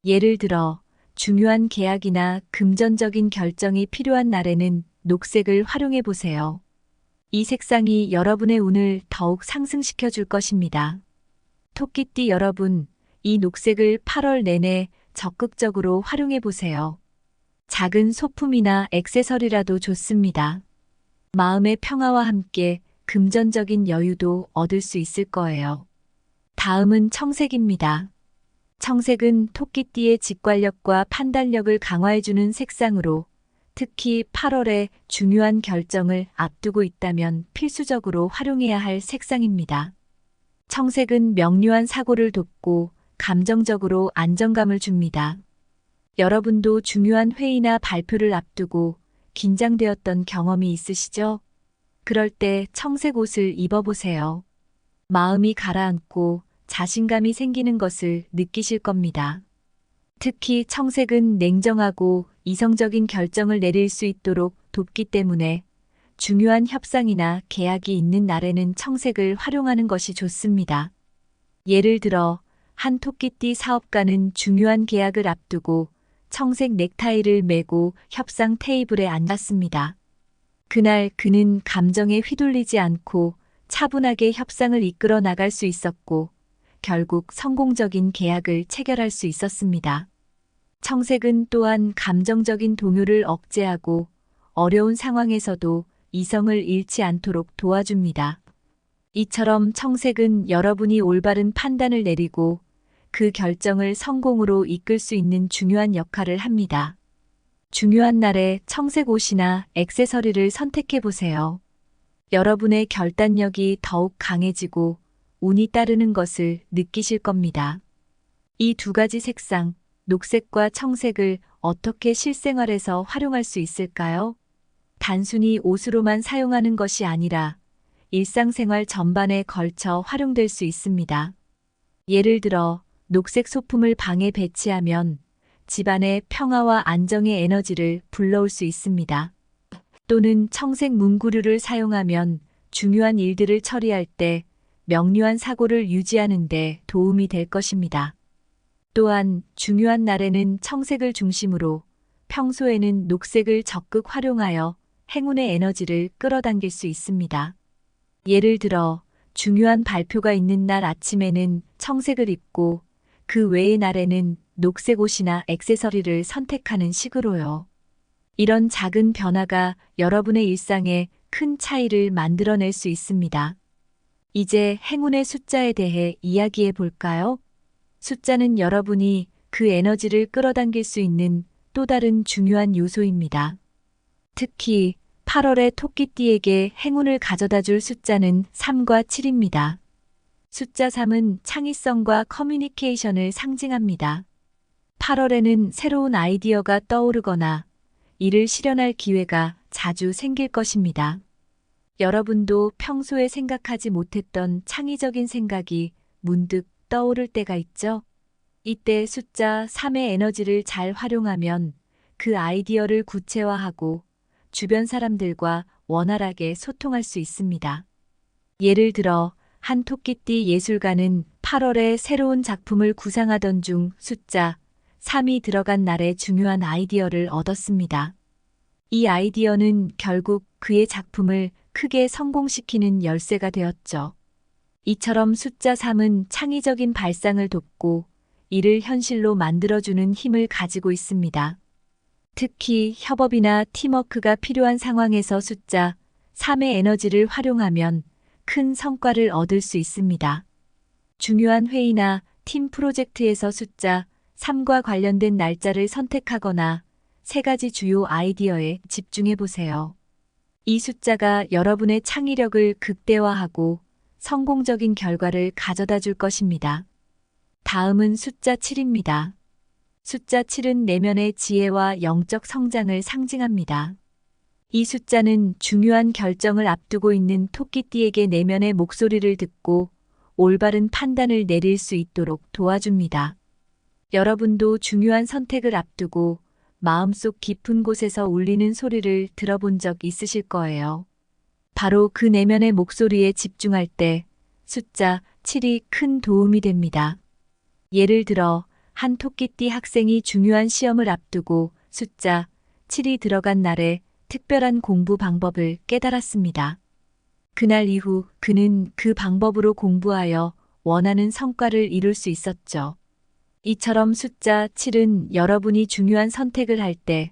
S1: 예를 들어 중요한 계약이나 금전적인 결정이 필요한 날에는 녹색을 활용해 보세요. 이 색상이 여러분의 운을 더욱 상승시켜 줄 것입니다. 토끼띠 여러분, 이 녹색을 8월 내내 적극적으로 활용해 보세요. 작은 소품이나 액세서리라도 좋습니다. 마음의 평화와 함께 금전적인 여유도 얻을 수 있을 거예요. 다음은 청색입니다. 청색은 토끼띠의 직관력과 판단력을 강화해주는 색상으로 특히 8월에 중요한 결정을 앞두고 있다면 필수적으로 활용해야 할 색상입니다. 청색은 명료한 사고를 돕고 감정적으로 안정감을 줍니다. 여러분도 중요한 회의나 발표를 앞두고 긴장되었던 경험이 있으시죠? 그럴 때 청색 옷을 입어보세요. 마음이 가라앉고 자신감이 생기는 것을 느끼실 겁니다. 특히 청색은 냉정하고 이성적인 결정을 내릴 수 있도록 돕기 때문에 중요한 협상이나 계약이 있는 날에는 청색을 활용하는 것이 좋습니다. 예를 들어 한 토끼띠 사업가는 중요한 계약을 앞두고 청색 넥타이를 메고 협상 테이블에 앉았습니다. 그날 그는 감정에 휘둘리지 않고 차분하게 협상을 이끌어 나갈 수 있었고 결국 성공적인 계약을 체결할 수 있었습니다. 청색은 또한 감정적인 동요를 억제하고 어려운 상황에서도 이성을 잃지 않도록 도와줍니다. 이처럼 청색은 여러분이 올바른 판단을 내리고 그 결정을 성공으로 이끌 수 있는 중요한 역할을 합니다. 중요한 날에 청색 옷이나 액세서리를 선택해 보세요. 여러분의 결단력이 더욱 강해지고 운이 따르는 것을 느끼실 겁니다. 이 두 가지 색상, 녹색과 청색을 어떻게 실생활에서 활용할 수 있을까요? 단순히 옷으로만 사용하는 것이 아니라 일상생활 전반에 걸쳐 활용될 수 있습니다. 예를 들어 녹색 소품을 방에 배치하면 집안의 평화와 안정의 에너지를 불러올 수 있습니다. 또는 청색 문구류를 사용하면 중요한 일들을 처리할 때 명료한 사고를 유지하는 데 도움이 될 것입니다. 또한 중요한 날에는 청색을 중심으로 평소에는 녹색을 적극 활용하여 행운의 에너지를 끌어당길 수 있습니다. 예를 들어 중요한 발표가 있는 날 아침에는 청색을 입고 그 외의 날에는 녹색 옷이나 액세서리를 선택하는 식으로요. 이런 작은 변화가 여러분의 일상에 큰 차이를 만들어낼 수 있습니다. 이제 행운의 숫자에 대해 이야기해 볼까요? 숫자는 여러분이 그 에너지를 끌어당길 수 있는 또 다른 중요한 요소입니다. 특히 8월의 토끼띠에게 행운을 가져다 줄 숫자는 3과 7입니다. 숫자 3은 창의성과 커뮤니케이션을 상징합니다. 8월에는 새로운 아이디어가 떠오르거나 이를 실현할 기회가 자주 생길 것입니다. 여러분도 평소에 생각하지 못했던 창의적인 생각이 문득 떠오를 때가 있죠? 이때 숫자 3의 에너지를 잘 활용하면 그 아이디어를 구체화하고 주변 사람들과 원활하게 소통할 수 있습니다. 예를 들어 한 토끼띠 예술가는 8월에 새로운 작품을 구상하던 중 숫자 3이 들어간 날에 중요한 아이디어를 얻었습니다. 이 아이디어는 결국 그의 작품을 크게 성공시키는 열쇠가 되었죠. 이처럼 숫자 3은 창의적인 발상을 돕고 이를 현실로 만들어주는 힘을 가지고 있습니다. 특히 협업이나 팀워크가 필요한 상황에서 숫자 3의 에너지를 활용하면 큰 성과를 얻을 수 있습니다. 중요한 회의나 팀 프로젝트에서 숫자 3과 관련된 날짜를 선택하거나 3가지 주요 아이디어에 집중해 보세요. 이 숫자가 여러분의 창의력을 극대화하고 성공적인 결과를 가져다 줄 것입니다. 다음은 숫자 7입니다. 숫자 7은 내면의 지혜와 영적 성장을 상징합니다. 이 숫자는 중요한 결정을 앞두고 있는 토끼띠에게 내면의 목소리를 듣고 올바른 판단을 내릴 수 있도록 도와줍니다. 여러분도 중요한 선택을 앞두고 마음속 깊은 곳에서 울리는 소리를 들어본 적 있으실 거예요. 바로 그 내면의 목소리에 집중할 때 숫자 7이 큰 도움이 됩니다. 예를 들어 한 토끼띠 학생이 중요한 시험을 앞두고 숫자 7이 들어간 날에 특별한 공부 방법을 깨달았습니다. 그날 이후 그는 그 방법으로 공부하여 원하는 성과를 이룰 수 있었죠. 이처럼 숫자 7은 여러분이 중요한 선택을 할 때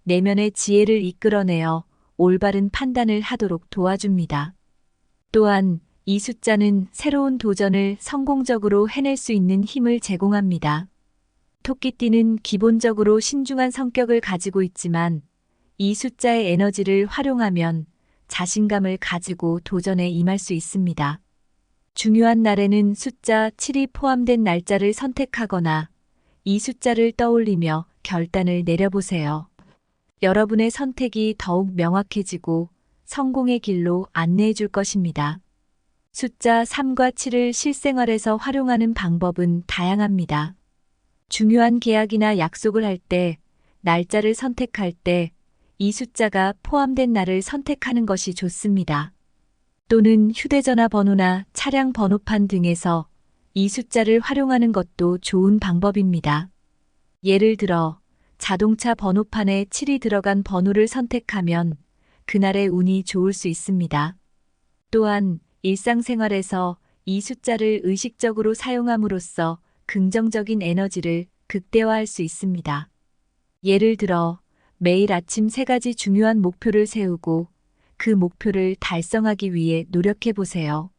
S1: 내면의 지혜를 이끌어내어 올바른 판단을 하도록 도와줍니다. 또한 이 숫자는 새로운 도전을 성공적으로 해낼 수 있는 힘을 제공합니다. 토끼띠는 기본적으로 신중한 성격을 가지고 있지만 이 숫자의 에너지를 활용하면 자신감을 가지고 도전에 임할 수 있습니다. 중요한 날에는 숫자 7이 포함된 날짜를 선택하거나 이 숫자를 떠올리며 결단을 내려보세요. 여러분의 선택이 더욱 명확해지고 성공의 길로 안내해 줄 것입니다. 숫자 3과 7을 실생활에서 활용하는 방법은 다양합니다. 중요한 계약이나 약속을 할 때, 날짜를 선택할 때 이 숫자가 포함된 날을 선택하는 것이 좋습니다. 또는 휴대전화 번호나 차량 번호판 등에서 이 숫자를 활용하는 것도 좋은 방법입니다. 예를 들어 자동차 번호판에 7이 들어간 번호를 선택하면 그날의 운이 좋을 수 있습니다. 또한 일상생활에서 이 숫자를 의식적으로 사용함으로써 긍정적인 에너지를 극대화할 수 있습니다. 예를 들어 매일 아침 3가지 중요한 목표를 세우고 그 목표를 달성하기 위해 노력해 보세요.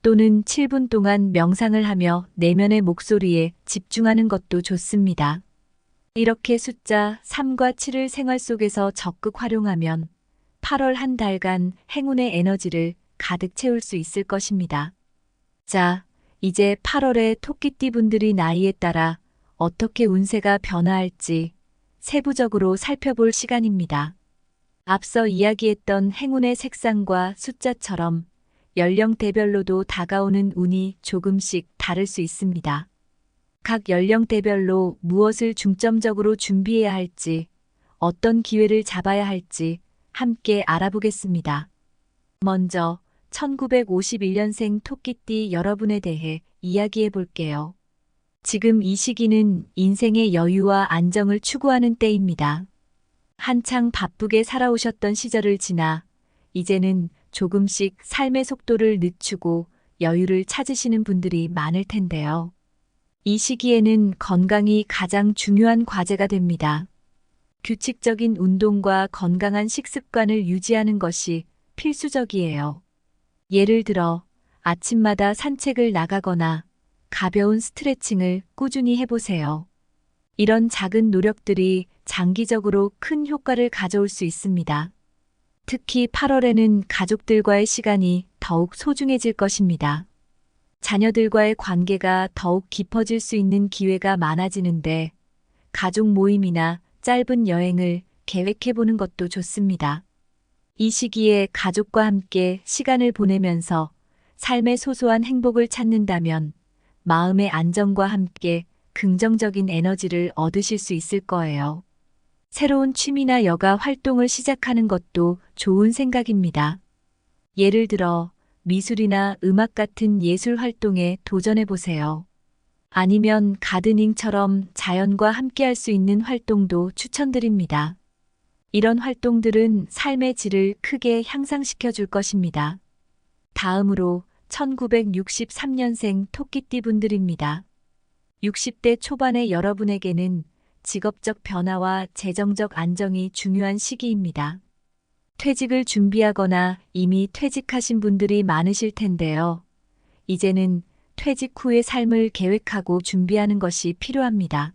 S1: 또는 7분 동안 명상을 하며 내면의 목소리에 집중하는 것도 좋습니다. 이렇게 숫자 3과 7을 생활 속에서 적극 활용하면 8월 한 달간 행운의 에너지를 가득 채울 수 있을 것입니다. 자, 이제 8월에 토끼띠 분들이 나이에 따라 어떻게 운세가 변화할지 세부적으로 살펴볼 시간입니다. 앞서 이야기했던 행운의 색상과 숫자처럼 연령대별로도 다가오는 운이 조금씩 다를 수 있습니다. 각 연령대별로 무엇을 중점적으로 준비해야 할지, 어떤 기회를 잡아야 할지 함께 알아보겠습니다. 먼저 1951년생 토끼띠 여러분에 대해 이야기해 볼게요. 지금 이 시기는 인생의 여유와 안정을 추구하는 때입니다. 한창 바쁘게 살아오셨던 시절을 지나 이제는 조금씩 삶의 속도를 늦추고 여유를 찾으시는 분들이 많을 텐데요. 이 시기에는 건강이 가장 중요한 과제가 됩니다. 규칙적인 운동과 건강한 식습관을 유지하는 것이 필수적이에요. 예를 들어 아침마다 산책을 나가거나 가벼운 스트레칭을 꾸준히 해보세요. 이런 작은 노력들이 장기적으로 큰 효과를 가져올 수 있습니다. 특히 8월에는 가족들과의 시간이 더욱 소중해질 것입니다. 자녀들과의 관계가 더욱 깊어질 수 있는 기회가 많아지는데 가족 모임이나 짧은 여행을 계획해보는 것도 좋습니다. 이 시기에 가족과 함께 시간을 보내면서 삶의 소소한 행복을 찾는다면 마음의 안정과 함께 긍정적인 에너지를 얻으실 수 있을 거예요. 새로운 취미나 여가 활동을 시작하는 것도 좋은 생각입니다. 예를 들어 미술이나 음악 같은 예술 활동에 도전해 보세요. 아니면 가드닝처럼 자연과 함께할 수 있는 활동도 추천드립니다. 이런 활동들은 삶의 질을 크게 향상시켜 줄 것입니다. 다음으로 1963년생 토끼띠 분들입니다. 60대 초반의 여러분에게는 직업적 변화와 재정적 안정이 중요한 시기입니다. 퇴직을 준비하거나 이미 퇴직하신 분들이 많으실 텐데요. 이제는 퇴직 후의 삶을 계획하고 준비하는 것이 필요합니다.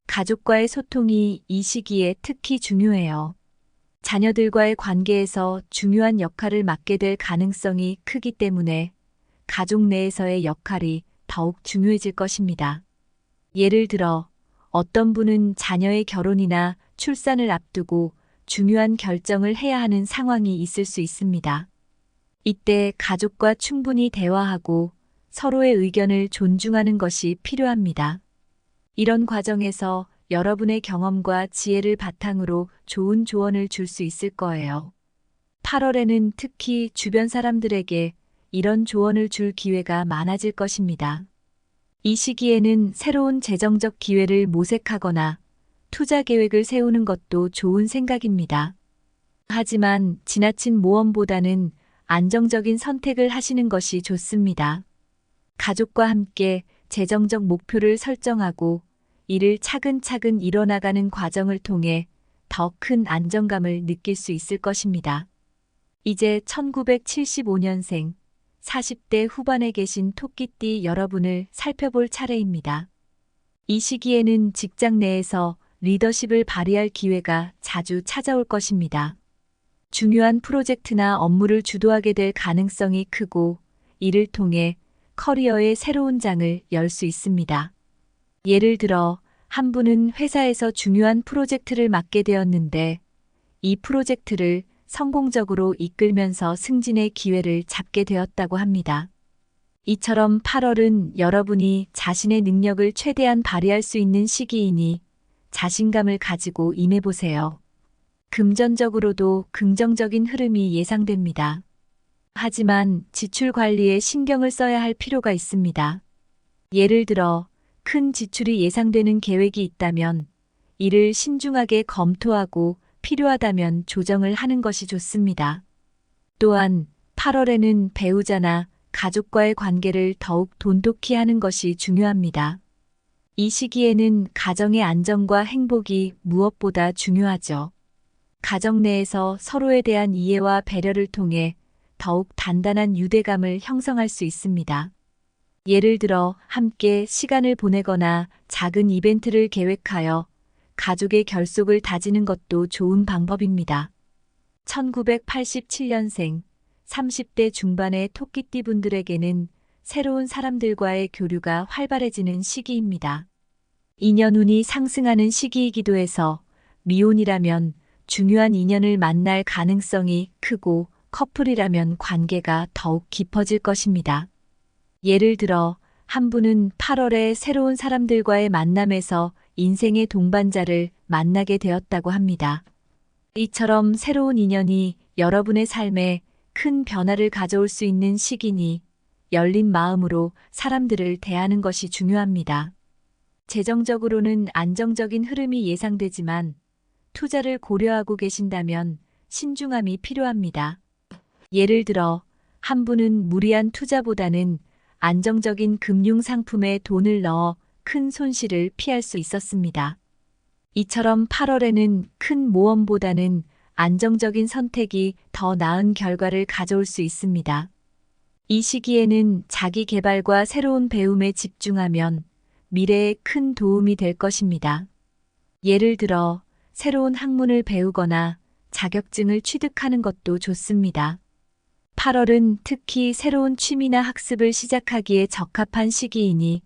S1: 가족과의 소통이 이 시기에 특히 중요해요. 자녀들과의 관계에서 중요한 역할을 맡게 될 가능성이 크기 때문에 가족 내에서의 역할이 더욱 중요해질 것입니다. 예를 들어 어떤 분은 자녀의 결혼이나 출산을 앞두고 중요한 결정을 해야 하는 상황이 있을 수 있습니다. 이때 가족과 충분히 대화하고 서로의 의견을 존중하는 것이 필요합니다. 이런 과정에서 여러분의 경험과 지혜를 바탕으로 좋은 조언을 줄 수 있을 거예요. 8월에는 특히 주변 사람들에게 이런 조언을 줄 기회가 많아질 것입니다. 이 시기에는 새로운 재정적 기회를 모색하거나 투자 계획을 세우는 것도 좋은 생각입니다. 하지만 지나친 모험보다는 안정적인 선택을 하시는 것이 좋습니다. 가족과 함께 재정적 목표를 설정하고 이를 차근차근 이뤄나가는 과정을 통해 더 큰 안정감을 느낄 수 있을 것입니다. 이제 1975년생 40대 후반에 계신 토끼띠 여러분을 살펴볼 차례입니다. 이 시기에는 직장 내에서 리더십을 발휘할 기회가 자주 찾아올 것입니다. 중요한 프로젝트나 업무를 주도하게 될 가능성이 크고 이를 통해 커리어의 새로운 장을 열 수 있습니다. 예를 들어 한 분은 회사에서 중요한 프로젝트를 맡게 되었는데 이 프로젝트를 성공적으로 이끌면서 승진의 기회를 잡게 되었다고 합니다. 이처럼 8월은 여러분이 자신의 능력을 최대한 발휘할 수 있는 시기이니 자신감을 가지고 임해보세요. 금전적으로도 긍정적인 흐름이 예상됩니다. 하지만 지출 관리에 신경을 써야 할 필요가 있습니다. 예를 들어 큰 지출이 예상되는 계획이 있다면 이를 신중하게 검토하고 필요하다면 조정을 하는 것이 좋습니다. 또한 8월에는 배우자나 가족과의 관계를 더욱 돈독히 하는 것이 중요합니다. 이 시기에는 가정의 안정과 행복이 무엇보다 중요하죠. 가정 내에서 서로에 대한 이해와 배려를 통해 더욱 단단한 유대감을 형성할 수 있습니다. 예를 들어 함께 시간을 보내거나 작은 이벤트를 계획하여 가족의 결속을 다지는 것도 좋은 방법입니다. 1987년생 30대 중반의 토끼띠 분들에게는 새로운 사람들과의 교류가 활발해지는 시기입니다. 인연운이 상승하는 시기이기도 해서 미혼이라면 중요한 인연을 만날 가능성이 크고 커플이라면 관계가 더욱 깊어질 것입니다. 예를 들어 한 분은 8월에 새로운 사람들과의 만남에서 인생의 동반자를 만나게 되었다고 합니다. 이처럼 새로운 인연이 여러분의 삶에 큰 변화를 가져올 수 있는 시기니 열린 마음으로 사람들을 대하는 것이 중요합니다. 재정적으로는 안정적인 흐름이 예상되지만 투자를 고려하고 계신다면 신중함이 필요합니다. 예를 들어 한 분은 무리한 투자보다는 안정적인 금융 상품에 돈을 넣어 큰 손실을 피할 수 있었습니다. 이처럼 8월에는 큰 모험보다는 안정적인 선택이 더 나은 결과를 가져올 수 있습니다. 이 시기에는 자기 개발과 새로운 배움에 집중하면 미래에 큰 도움이 될 것입니다. 예를 들어 새로운 학문을 배우거나 자격증을 취득하는 것도 좋습니다. 8월은 특히 새로운 취미나 학습을 시작하기에 적합한 시기이니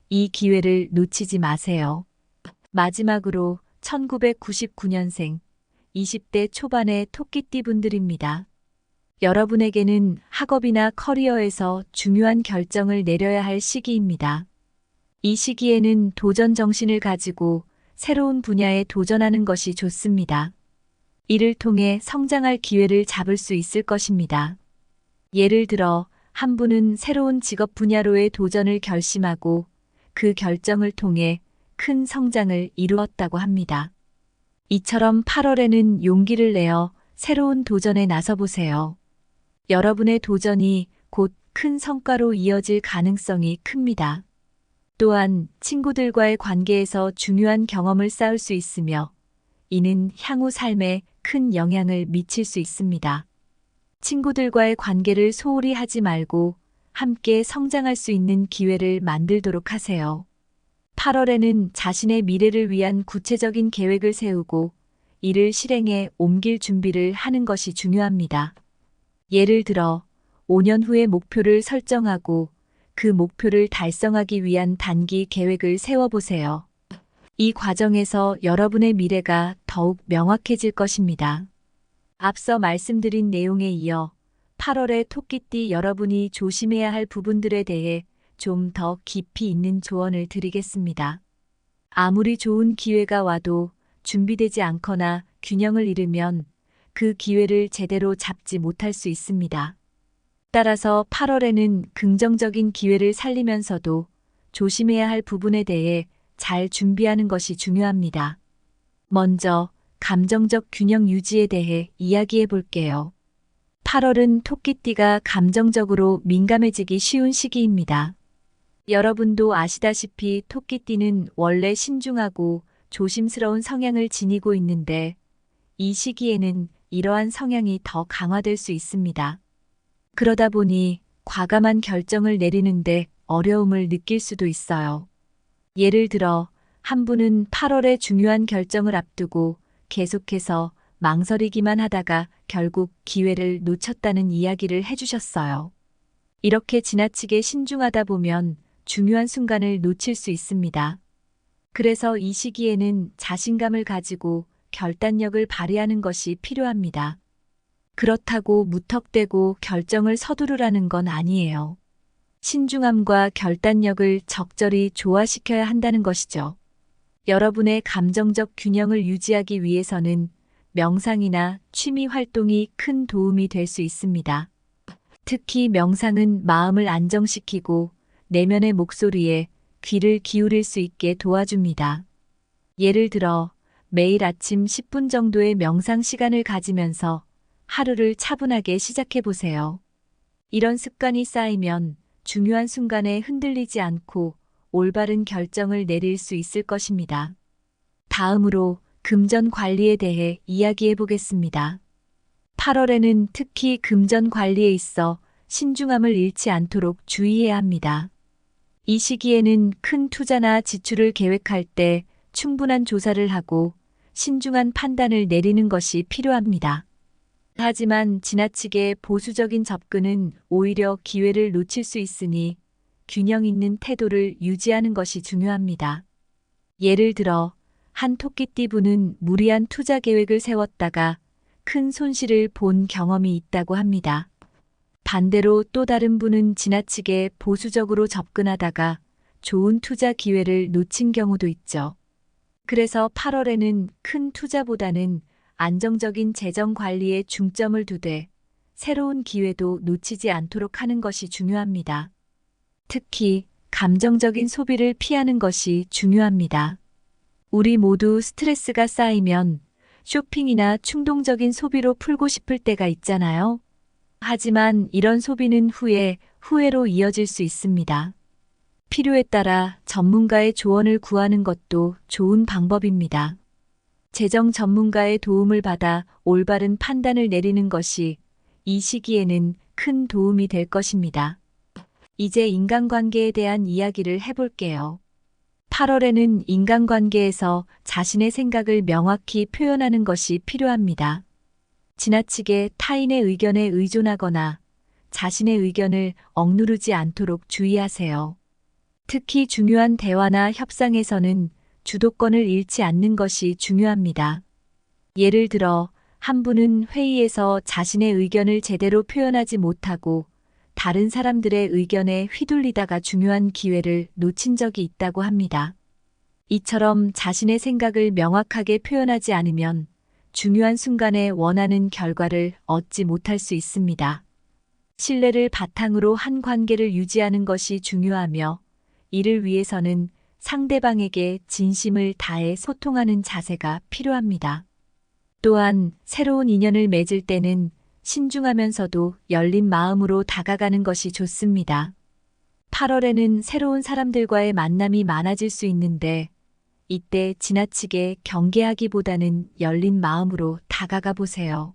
S1: 이 기회를 놓치지 마세요. 마지막으로 1999년생 20대 초반의 토끼띠 분들입니다. 여러분에게는 학업이나 커리어에서 중요한 결정을 내려야 할 시기입니다. 이 시기에는 도전 정신을 가지고 새로운 분야에 도전하는 것이 좋습니다. 이를 통해 성장할 기회를 잡을 수 있을 것입니다. 예를 들어 한 분은 새로운 직업 분야로의 도전을 결심하고 그 결정을 통해 큰 성장을 이루었다고 합니다. 이처럼 8월에는 용기를 내어 새로운 도전에 나서보세요. 여러분의 도전이 곧 큰 성과로 이어질 가능성이 큽니다. 또한 친구들과의 관계에서 중요한 경험을 쌓을 수 있으며 이는 향후 삶에 큰 영향을 미칠 수 있습니다. 친구들과의 관계를 소홀히 하지 말고 함께 성장할 수 있는 기회를 만들도록 하세요. 8월에는 자신의 미래를 위한 구체적인 계획을 세우고 이를 실행에 옮길 준비를 하는 것이 중요합니다. 예를 들어 5년 후의 목표를 설정하고 그 목표를 달성하기 위한 단기 계획을 세워보세요. 이 과정에서 여러분의 미래가 더욱 명확해질 것입니다. 앞서 말씀드린 내용에 이어 8월의 토끼띠 여러분이 조심해야 할 부분들에 대해 좀 더 깊이 있는 조언을 드리겠습니다. 아무리 좋은 기회가 와도 준비되지 않거나 균형을 잃으면 그 기회를 제대로 잡지 못할 수 있습니다. 따라서 8월에는 긍정적인 기회를 살리면서도 조심해야 할 부분에 대해 잘 준비하는 것이 중요합니다. 먼저 감정적 균형 유지에 대해 이야기해 볼게요. 8월은 토끼띠가 감정적으로 민감해지기 쉬운 시기입니다. 여러분도 아시다시피 토끼띠는 원래 신중하고 조심스러운 성향을 지니고 있는데 이 시기에는 이러한 성향이 더 강화될 수 있습니다. 그러다 보니 과감한 결정을 내리는데 어려움을 느낄 수도 있어요. 예를 들어 한 분은 8월에 중요한 결정을 앞두고 계속해서 망설이기만 하다가 결국 기회를 놓쳤다는 이야기를 해주셨어요. 이렇게 지나치게 신중하다 보면 중요한 순간을 놓칠 수 있습니다. 그래서 이 시기에는 자신감을 가지고 결단력을 발휘하는 것이 필요합니다. 그렇다고 무턱대고 결정을 서두르라는 건 아니에요. 신중함과 결단력을 적절히 조화시켜야 한다는 것이죠. 여러분의 감정적 균형을 유지하기 위해서는 명상이나 취미 활동이 큰 도움이 될 수 있습니다. 특히 명상은 마음을 안정시키고 내면의 목소리에 귀를 기울일 수 있게 도와줍니다. 예를 들어 매일 아침 10분 정도의 명상 시간을 가지면서 하루를 차분하게 시작해 보세요. 이런 습관이 쌓이면 중요한 순간에 흔들리지 않고 올바른 결정을 내릴 수 있을 것입니다. 다음으로 금전 관리에 대해 이야기해 보겠습니다. 8월에는 특히 금전 관리에 있어 신중함을 잃지 않도록 주의해야 합니다. 이 시기에는 큰 투자나 지출을 계획할 때 충분한 조사를 하고 신중한 판단을 내리는 것이 필요합니다. 하지만 지나치게 보수적인 접근은 오히려 기회를 놓칠 수 있으니 균형 있는 태도를 유지하는 것이 중요합니다. 예를 들어 한 토끼띠 분은 무리한 투자 계획을 세웠다가 큰 손실을 본 경험이 있다고 합니다. 반대로 또 다른 분은 지나치게 보수적으로 접근하다가 좋은 투자 기회를 놓친 경우도 있죠. 그래서 8월에는 큰 투자보다는 안정적인 재정 관리에 중점을 두되 새로운 기회도 놓치지 않도록 하는 것이 중요합니다. 특히 감정적인 소비를 피하는 것이 중요합니다. 우리 모두 스트레스가 쌓이면 쇼핑이나 충동적인 소비로 풀고 싶을 때가 있잖아요. 하지만 이런 소비는 후회로 이어질 수 있습니다. 필요에 따라 전문가의 조언을 구하는 것도 좋은 방법입니다. 재정 전문가의 도움을 받아 올바른 판단을 내리는 것이 이 시기에는 큰 도움이 될 것입니다. 이제 인간관계에 대한 이야기를 해볼게요. 8월에는 인간관계에서 자신의 생각을 명확히 표현하는 것이 필요합니다. 지나치게 타인의 의견에 의존하거나 자신의 의견을 억누르지 않도록 주의하세요. 특히 중요한 대화나 협상에서는 주도권을 잃지 않는 것이 중요합니다. 예를 들어 한 분은 회의에서 자신의 의견을 제대로 표현하지 못하고 다른 사람들의 의견에 휘둘리다가 중요한 기회를 놓친 적이 있다고 합니다. 이처럼 자신의 생각을 명확하게 표현하지 않으면 중요한 순간에 원하는 결과를 얻지 못할 수 있습니다. 신뢰를 바탕으로 한 관계를 유지하는 것이 중요하며 이를 위해서는 상대방에게 진심을 다해 소통하는 자세가 필요합니다. 또한 새로운 인연을 맺을 때는 신중하면서도 열린 마음으로 다가가는 것이 좋습니다. 8월에는 새로운 사람들과의 만남이 많아질 수 있는데 이때 지나치게 경계하기보다는 열린 마음으로 다가가 보세요.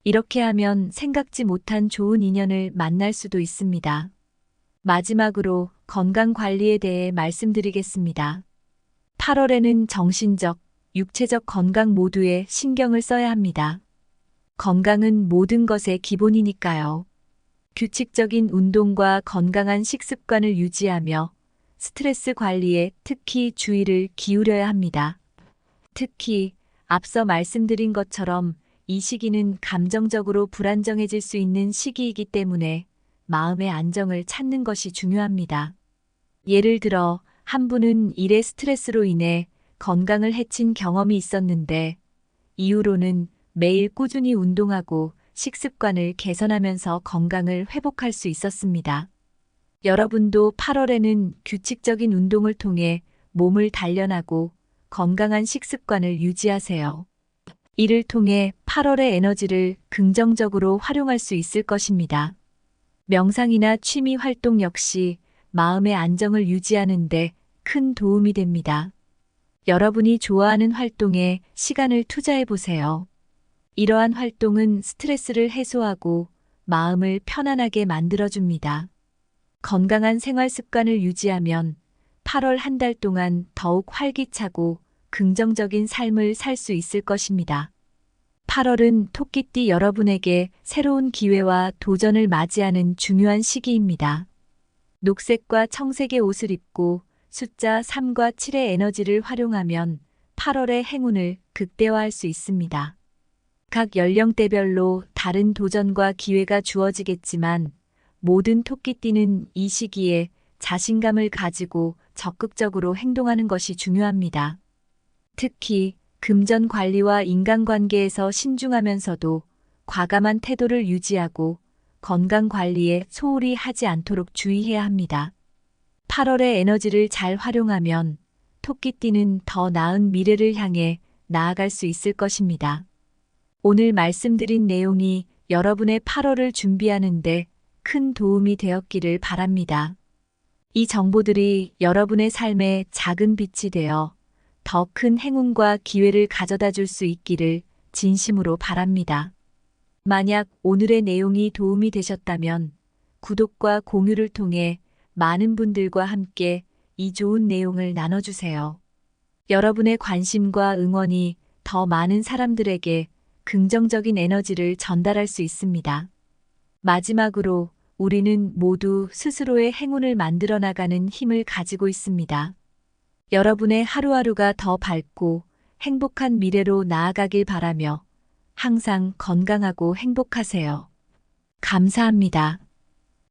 S1: 이렇게 하면 생각지 못한 좋은 인연을 만날 수도 있습니다. 마지막으로 건강 관리에 대해 말씀드리겠습니다. 8월에는 정신적, 육체적 건강 모두에 신경을 써야 합니다. 건강은 모든 것의 기본이니까요. 규칙적인 운동과 건강한 식습관을 유지하며 스트레스 관리에 특히 주의를 기울여야 합니다. 특히 앞서 말씀드린 것처럼 이 시기는 감정적으로 불안정해질 수 있는 시기이기 때문에 마음의 안정을 찾는 것이 중요합니다. 예를 들어 한 분은 일의 스트레스로 인해 건강을 해친 경험이 있었는데 이후로는 매일 꾸준히 운동하고 식습관을 개선하면서 건강을 회복할 수 있었습니다. 여러분도 8월에는 규칙적인 운동을 통해 몸을 단련하고 건강한 식습관을 유지하세요. 이를 통해 8월의 에너지를 긍정적으로 활용할 수 있을 것입니다. 명상이나 취미 활동 역시 마음의 안정을 유지하는 데 큰 도움이 됩니다. 여러분이 좋아하는 활동에 시간을 투자해 보세요. 이러한 활동은 스트레스를 해소하고 마음을 편안하게 만들어줍니다. 건강한 생활 습관을 유지하면 8월 한 달 동안 더욱 활기차고 긍정적인 삶을 살 수 있을 것입니다. 8월은 토끼띠 여러분에게 새로운 기회와 도전을 맞이하는 중요한 시기입니다. 녹색과 청색의 옷을 입고 숫자 3과 7의 에너지를 활용하면 8월의 행운을 극대화할 수 있습니다. 각 연령대별로 다른 도전과 기회가 주어지겠지만 모든 토끼띠는 이 시기에 자신감을 가지고 적극적으로 행동하는 것이 중요합니다. 특히 금전 관리와 인간관계에서 신중하면서도 과감한 태도를 유지하고 건강 관리에 소홀히 하지 않도록 주의해야 합니다. 8월의 에너지를 잘 활용하면 토끼띠는 더 나은 미래를 향해 나아갈 수 있을 것입니다. 오늘 말씀드린 내용이 여러분의 8월을 준비하는데 큰 도움이 되었기를 바랍니다. 이 정보들이 여러분의 삶에 작은 빛이 되어 더 큰 행운과 기회를 가져다 줄 수 있기를 진심으로 바랍니다. 만약 오늘의 내용이 도움이 되셨다면 구독과 공유를 통해 많은 분들과 함께 이 좋은 내용을 나눠주세요. 여러분의 관심과 응원이 더 많은 사람들에게 긍정적인 에너지를 전달할 수 있습니다. 마지막으로 우리는 모두 스스로의 행운을 만들어 나가는 힘을 가지고 있습니다. 여러분의 하루하루가 더 밝고 행복한 미래로 나아가길 바라며 항상 건강하고 행복하세요. 감사합니다.